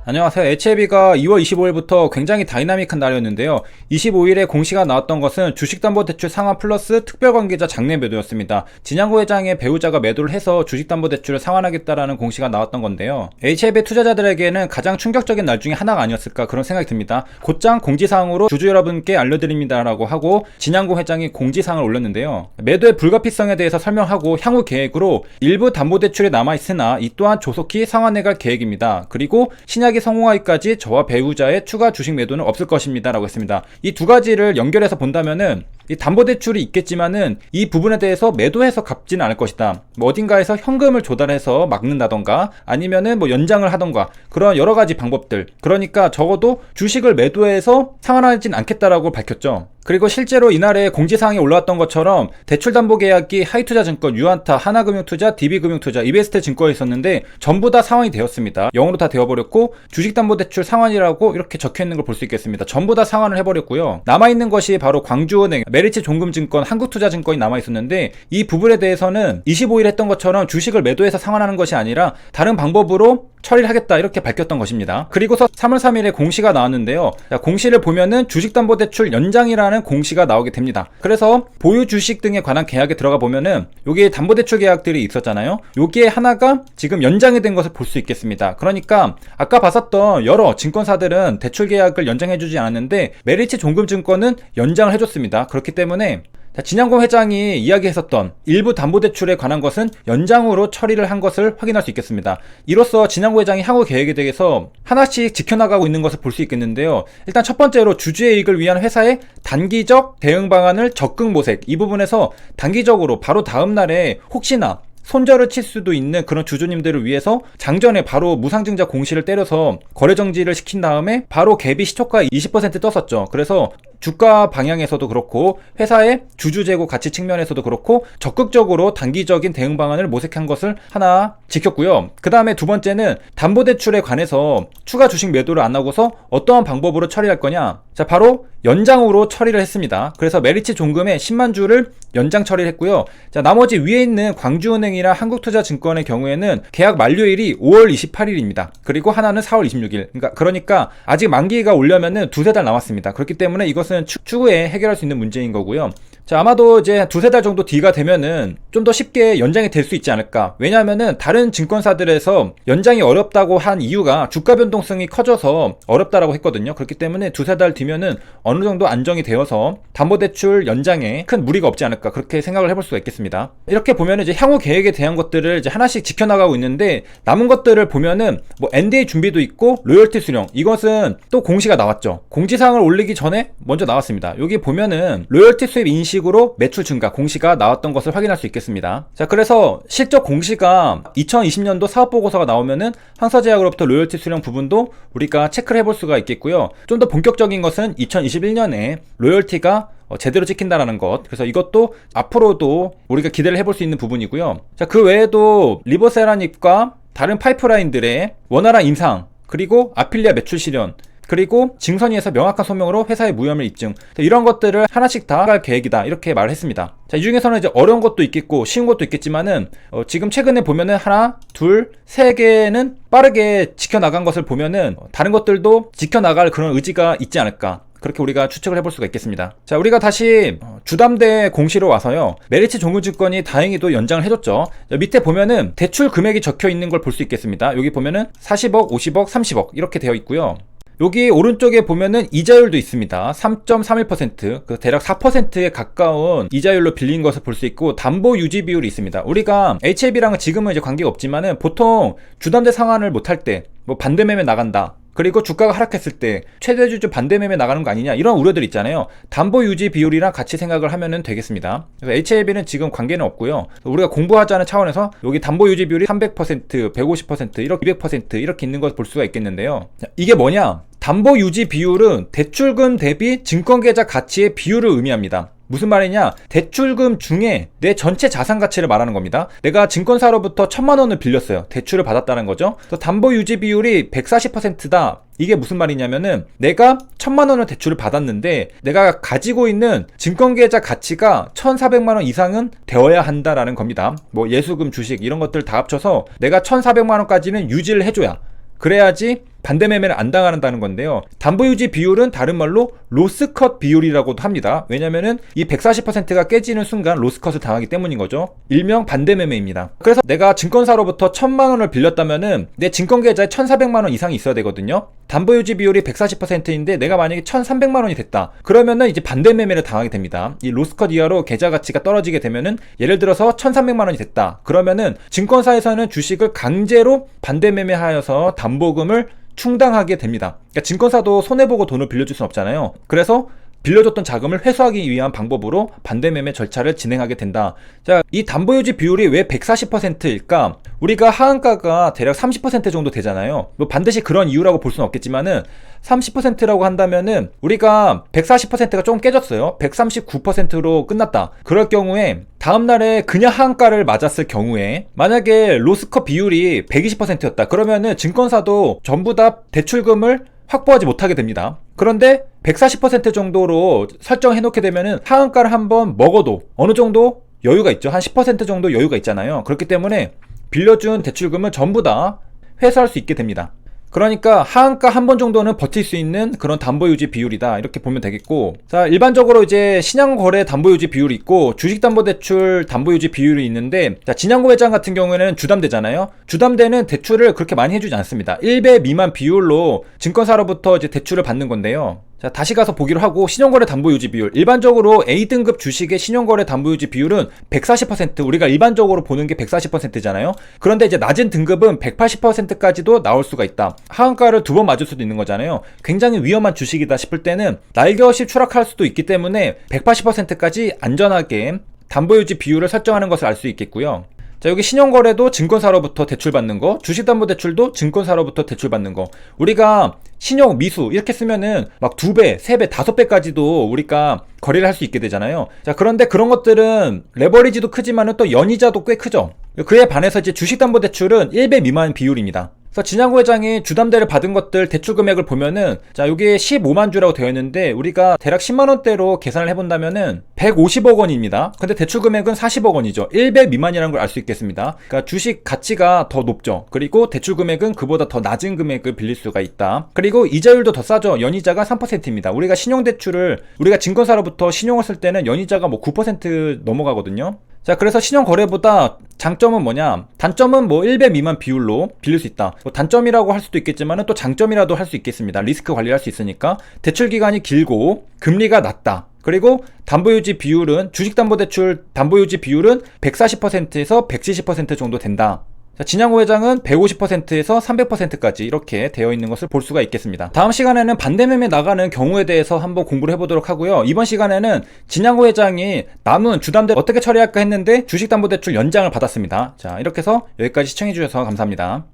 안녕하세요. HLB가 2월 25일부터 굉장히 다이나믹한 날이었는데요. 25일에 공시가 나왔던 것은 주식담보대출 상환 플러스 특별관계자 장내 매도였습니다. 진양구 회장의 배우자가 매도를 해서 주식담보대출을 상환하겠다라는 공시가 나왔던 건데요. HLB 투자자들에게는 가장 충격적인 날 중에 하나가 아니었을까 그런 생각이 듭니다. 곧장 공지사항으로 주주 여러분께 알려드립니다라고 하고 진양구 회장이 공지사항을 올렸는데요. 매도의 불가피성에 대해서 설명하고 향후 계획으로 일부 담보대출이 남아있으나 이 또한 조속히 상환해갈 계획입니다. 그리고 신약이 성공하기까지 저와 배우자의 추가 주식 매도는 없을 것입니다 라고 했습니다. 이 두 가지를 연결해서 본다면은 이 담보대출이 있겠지만은 이 부분에 대해서 매도해서 갚지는 않을 것이다. 뭐 어딘가에서 현금을 조달해서 막는다던가 아니면은 뭐 연장을 하던가 그런 여러 가지 방법들. 그러니까 적어도 주식을 매도해서 상환하진 않겠다라고 밝혔죠. 그리고 실제로 이날에 공지사항이 올라왔던 것처럼 대출담보계약이 하이투자증권, 유한타, 하나금융투자, DB금융투자, 이베스트증권에 있었는데 전부 다 상환이 되었습니다. 영어로 다 되어버렸고 주식담보대출 상환이라고 이렇게 적혀있는 걸 볼 수 있겠습니다. 전부 다 상환을 해버렸고요. 남아있는 것이 바로 광주은행, 메리츠종금증권, 한국투자증권이 남아있었는데 이 부분에 대해서는 25일 했던 것처럼 주식을 매도해서 상환하는 것이 아니라 다른 방법으로 처리를 하겠다 이렇게 밝혔던 것입니다. 그리고서 3월 3일에 공시가 나왔는데요. 자, 공시를 보면은 주식담보대출 연장이라는 공시가 나오게 됩니다. 그래서 보유 주식 등에 관한 계약에 들어가 보면은 여기에 담보대출 계약들이 있었잖아요. 여기에 하나가 지금 연장이 된 것을 볼 수 있겠습니다. 그러니까 아까 봤었던 여러 증권사들은 대출 계약을 연장해주지 않았는데 메리츠종금증권은 연장을 해줬습니다. 그렇기 때문에 진양구 회장이 이야기했었던 일부 담보대출에 관한 것은 연장으로 처리를 한 것을 확인할 수 있겠습니다. 이로써 진양구 회장이 향후 계획에 대해서 하나씩 지켜나가고 있는 것을 볼 수 있겠는데요. 일단 첫 번째로 주주의 이익을 위한 회사의 단기적 대응 방안을 적극 모색, 이 부분에서 단기적으로 바로 다음 날에 혹시나 손절을 칠 수도 있는 그런 주주님들을 위해서 장전에 바로 무상증자 공시를 때려서 거래 정지를 시킨 다음에 바로 갭이 시초가 20% 떴었죠. 그래서 주가 방향에서도 그렇고 회사의 주주 재고 가치 측면에서도 그렇고 적극적으로 단기적인 대응 방안을 모색한 것을 하나 지켰고요. 그 다음에 두 번째는 담보대출에 관해서 추가 주식 매도를 안 하고서 어떠한 방법으로 처리할 거냐, 자 바로 연장으로 처리를 했습니다. 그래서 메리츠 종금의 10만 주를 연장 처리를 했고요. 자 나머지 위에 있는 광주은행이나 한국투자증권의 경우에는 계약 만료일이 5월 28일입니다. 그리고 하나는 4월 26일. 그러니까 아직 만기가 오려면은 두세 달 남았습니다. 그렇기 때문에 이것은 추후에 해결할 수 있는 문제인 거고요. 자 아마도 이제 두세 달 정도 뒤가 되면은 좀 더 쉽게 연장이 될 수 있지 않을까. 왜냐하면은 다른 증권사들에서 연장이 어렵다고 한 이유가 주가 변동성이 커져서 어렵다라고 했거든요. 그렇기 때문에 두세 달 뒤면은 어느 정도 안정이 되어서 담보대출 연장에 큰 무리가 없지 않을까 그렇게 생각을 해볼 수가 있겠습니다. 이렇게 보면은 이제 향후 계획에 대한 것들을 이제 하나씩 지켜나가고 있는데 남은 것들을 보면은 뭐 NDA 준비도 있고 로열티 수령, 이것은 또 공시가 나왔죠. 공지사항을 올리기 전에 먼저 나왔습니다. 여기 보면은 로열티 수입 인식으로 매출 증가 공시가 나왔던 것을 확인할 수 있겠습니다. 자 그래서 실적 공시가 2020년도 사업보고서가 나오면은 항서제약으로부터 로열티 수령 부분도 우리가 체크를 해볼 수가 있겠고요. 좀 더 본격적인 것은 2021년에 로열티가 제대로 찍힌다라는 것. 그래서 이것도 앞으로도 우리가 기대를 해볼 수 있는 부분이고요. 자 그 외에도 리버세라닙과 다른 파이프라인들의 원활한 인상, 그리고 아필리아 매출 실현, 그리고 증선위에서 명확한 소명으로 회사의 무혐의 입증, 이런 것들을 하나씩 다 할 계획이다 이렇게 말을 했습니다. 자, 이 중에서는 이제 어려운 것도 있겠고 쉬운 것도 있겠지만은 지금 최근에 보면은 하나, 둘, 세 개는 빠르게 지켜나간 것을 보면은 다른 것들도 지켜나갈 그런 의지가 있지 않을까, 그렇게 우리가 추측을 해볼 수가 있겠습니다. 자 우리가 다시 주담대 공시로 와서요. 메리츠 종금증권이 다행히도 연장을 해줬죠. 밑에 보면은 대출 금액이 적혀 있는 걸 볼 수 있겠습니다. 여기 보면은 40억, 50억, 30억 이렇게 되어 있고요. 여기 오른쪽에 보면은 이자율도 있습니다. 3.31%, 그 대략 4%에 가까운 이자율로 빌린 것을 볼 수 있고 담보 유지 비율이 있습니다. 우리가 HLB랑은 지금은 이제 관계가 없지만은 보통 주담대 상환을 못할 때 뭐 반대매매 나간다, 그리고 주가가 하락했을 때 최대 주주 반대매매 나가는 거 아니냐, 이런 우려들 있잖아요. 담보 유지 비율이랑 같이 생각을 하면 되겠습니다. 그래서 HLB는 지금 관계는 없고요. 우리가 공부하자는 차원에서 여기 담보 유지 비율이 300%, 150%, 이렇게 200% 이렇게 있는 걸 볼 수가 있겠는데요. 이게 뭐냐? 담보 유지 비율은 대출금 대비 증권계좌 가치의 비율을 의미합니다. 무슨 말이냐? 대출금 중에 내 전체 자산 가치를 말하는 겁니다. 내가 증권사로부터 1,000만 원을 빌렸어요. 대출을 받았다는 거죠. 그래서 담보 유지 비율이 140%다. 이게 무슨 말이냐면은 내가 1,000만 원을 대출을 받았는데 내가 가지고 있는 증권계좌 가치가 1,400만 원 이상은 되어야 한다라는 겁니다. 뭐 예수금, 주식 이런 것들 다 합쳐서 내가 1,400만 원까지는 유지를 해줘야, 그래야지 반대 매매를 안 당한다는 건데요. 담보 유지 비율은 다른 말로 로스컷 비율이라고도 합니다. 왜냐면은 이 140%가 깨지는 순간 로스컷을 당하기 때문인 거죠. 일명 반대 매매입니다. 그래서 내가 증권사로부터 1000만 원을 빌렸다면은 내 증권 계좌에 1400만 원 이상이 있어야 되거든요. 담보 유지 비율이 140%인데 내가 만약에 1300만 원이 됐다. 그러면은 이제 반대 매매를 당하게 됩니다. 이 로스컷 이하로 계좌 가치가 떨어지게 되면은 예를 들어서 1300만 원이 됐다. 그러면은 증권사에서는 주식을 강제로 반대 매매하여서 담보금을 충당하게 됩니다. 그러니까 증권사도 손해보고 돈을 빌려줄 순 없잖아요. 그래서 빌려줬던 자금을 회수하기 위한 방법으로 반대매매 절차를 진행하게 된다. 자, 이 담보유지 비율이 왜 140%일까? 우리가 하한가가 대략 30% 정도 되잖아요. 뭐 반드시 그런 이유라고 볼 수는 없겠지만은 30%라고 한다면은 우리가 140%가 조금 깨졌어요. 139%로 끝났다. 그럴 경우에 다음날에 그냥 하한가를 맞았을 경우에 만약에 로스컷 비율이 120%였다. 그러면은 증권사도 전부 다 대출금을 확보하지 못하게 됩니다. 그런데 140% 정도로 설정해 놓게 되면은 하한가를 한번 먹어도 어느 정도 여유가 있죠. 한 10% 정도 여유가 있잖아요. 그렇기 때문에 빌려준 대출금은 전부 다 회수할 수 있게 됩니다. 그러니까 하한가 한 번 정도는 버틸 수 있는 그런 담보유지 비율이다, 이렇게 보면 되겠고, 자, 일반적으로 이제 신용거래 담보유지 비율이 있고 주식담보대출 담보유지 비율이 있는데, 자, 진양고 회장 같은 경우에는 주담대잖아요. 주담대는 대출을 그렇게 많이 해주지 않습니다. 1배 미만 비율로 증권사로부터 이제 대출을 받는 건데요. 자, 다시 가서 보기로 하고, 신용거래 담보유지 비율, 일반적으로 A등급 주식의 신용거래 담보유지 비율은 140%, 우리가 일반적으로 보는 게 140%잖아요 그런데 이제 낮은 등급은 180%까지도 나올 수가 있다. 하한가를 두 번 맞을 수도 있는 거잖아요. 굉장히 위험한 주식이다 싶을 때는 날개없이 추락할 수도 있기 때문에 180%까지 안전하게 담보유지 비율을 설정하는 것을 알 수 있겠고요. 자, 여기 신용거래도 증권사로부터 대출받는 거, 주식담보대출도 증권사로부터 대출받는 거. 우리가 신용, 미수 이렇게 쓰면은 막 2배, 3배, 5배까지도 우리가 거래를 할 수 있게 되잖아요. 자, 그런데 그런 것들은 레버리지도 크지만은 또 연이자도 꽤 크죠. 그에 반해서 이제 주식담보대출은 1배 미만 비율입니다. 그래서 진양고 회장이 주담대를 받은 것들 대출 금액을 보면은, 자, 여기에 15만 주라고 되어 있는데 우리가 대략 10만 원대로 계산을 해본다면은 150억 원입니다. 근데 대출 금액은 40억 원이죠. 1배 미만이라는 걸 알 수 있겠습니다. 그러니까 주식 가치가 더 높죠. 그리고 대출 금액은 그보다 더 낮은 금액을 빌릴 수가 있다. 그리고 이자율도 더 싸죠. 연이자가 3%입니다. 우리가 신용대출을, 우리가 증권사로부터 신용을 쓸 때는 연이자가 뭐 9% 넘어가거든요. 자, 그래서 신용거래보다 장점은 뭐냐? 단점은 뭐 1배 미만 비율로 빌릴 수 있다. 뭐 단점이라고 할 수도 있겠지만 또 장점이라도 할 수 있겠습니다. 리스크 관리를 할 수 있으니까. 대출 기간이 길고 금리가 낮다. 그리고 담보유지 비율은, 주식담보대출 담보유지 비율은 140%에서 170% 정도 된다. 자, 진양호 회장은 150%에서 300%까지 이렇게 되어 있는 것을 볼 수가 있겠습니다. 다음 시간에는 반대매매 나가는 경우에 대해서 한번 공부를 해보도록 하고요. 이번 시간에는 진양호 회장이 남은 주담대 어떻게 처리할까 했는데 주식담보대출 연장을 받았습니다. 자, 이렇게 해서 여기까지 시청해주셔서 감사합니다.